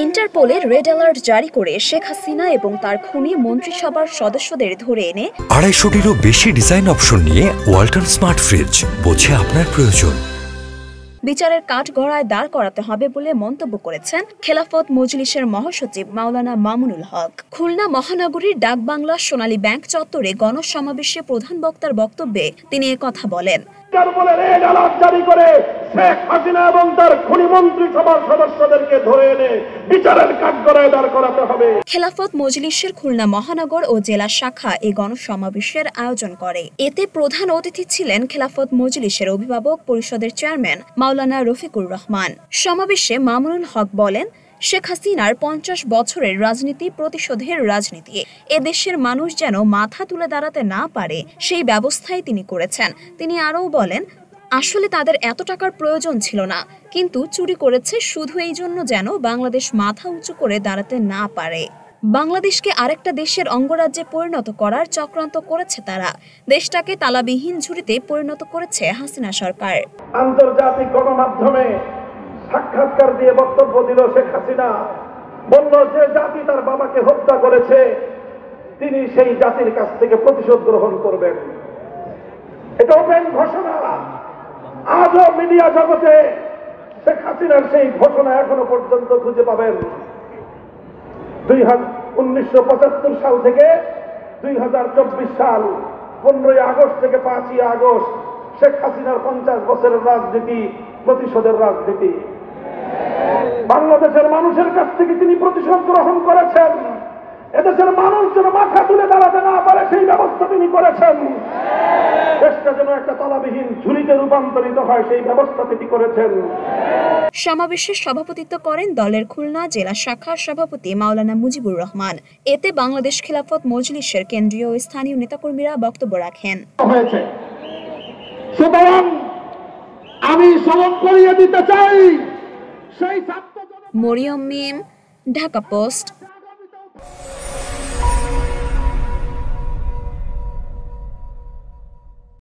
ইন্টারপোলের red alert জারি করে শেখ হাসিনা এবং তার খুনি মন্ত্রিসভার সদস্যদের ধরে এনে 250-টিরও বেশি ডিজাইন অপশন নিয়ে ওয়ালটন স্মার্ট ফ্রিজ, বোঝে আপনার প্রয়োজন। বিচারের কাঠগড়ায় দাঁড় করাতে হবে বলে মন্তব্য করেছেন খেলাফত মজলিসের মহাসচিব মাওলানা মামুনুল হক। খুলনা মহানগরীর ডাকবাংলা সোনালী ব্যাংক চত্বরে গণসমাবেশে প্রধান বক্তার বক্তব্যে তিনি একথা বলেন। শেখ হাসিনা এবং তার খুনি মন্ত্রিসভার সদস্যদেরকে ধরে এনে বিচারের কাঠগড়ায় দাঁড় করাতে হবে। খেলাফত মজলিসের খুলনা মহানগর ও জেলা শাখা এই গণসমাবেশের আয়োজন করে। এতে প্রধান অতিথি ছিলেন খেলাফত মজলিসের অভিভাবক পরিষদের চেয়ারম্যান মাওলানা রফিকুর রহমান। সমাবেশে মামুনুল হক বলেন, শেখ হাসিনার 50 বছরের রাজনীতি প্রতিশোধের রাজনীতি। এদেশের মানুষ যেন মাথা তুলে দাঁড়াতে না পারে সেই ব্যবস্থাই তিনি করেছেন। তিনি আরও বলেন, আসলে তাদের এত টাকার প্রয়োজন ছিল না, কিন্তু চুরি করেছে শুধু এই জন্য যেন বাংলাদেশ মাথা উঁচু করে দাঁড়াতে না পারে। বাংলাদেশকে আরেকটা দেশের অঙ্গরাজ্যে পরিণত করার চক্রান্ত করেছে তারা। দেশটাকে তালাবিহীন ঝুড়িতে পরিণত করেছে হাসিনা সরকার। আন্তর্জাতিক গণমাধ্যমে সাক্ষাৎকার দিয়ে বক্তব্য দিল শেখ হাসিনা, বলল যে জাতি তার বাবাকে হত্যা করেছে তিনি সেই জাতির কাছ থেকে প্রতিশোধ গ্রহণ করবেন। এটা ওপেন ঘোষণা। আজও মিডিয়া জগতে শেখ হাসিনার সেই ঘোষণা এখনো পর্যন্ত খুঁজে পাবেন। 1975 সাল থেকে 2024 সাল 15ই আগস্ট থেকে 5ই আগস্ট শেখ হাসিনার 50 বছরের রাজনীতি প্রতিশোধের রাজনীতি। বাংলাদেশের মানুষের কাছ থেকে তিনি প্রতিশোধ গ্রহণ করেছেন। এদেশের মানুষ যেন মাথা তুলে দাঁড়াতে না পারে সেই ব্যবস্থা তিনি করেছেন। দেশটা যেন একটা তালাবিহীন ঝুড়িতে রূপান্তরিত হয় সেই ব্যবস্থা তিনি করেছেন। সমাবেশে সভাপতিত্ব করেন দলের খুলনা জেলা শাখার সভাপতি মাওলানা মুজিবুর রহমান। এতে বাংলাদেশ খেলাফত মজলিসের কেন্দ্রীয় ও স্থানীয় নেতাকর্মীরা বক্তব্য রাখেন। সুতরাং আমি স্মরণ করিয়ে দিতে চাই সেই মরিয়ম মিম, ঢাকা পোস্ট।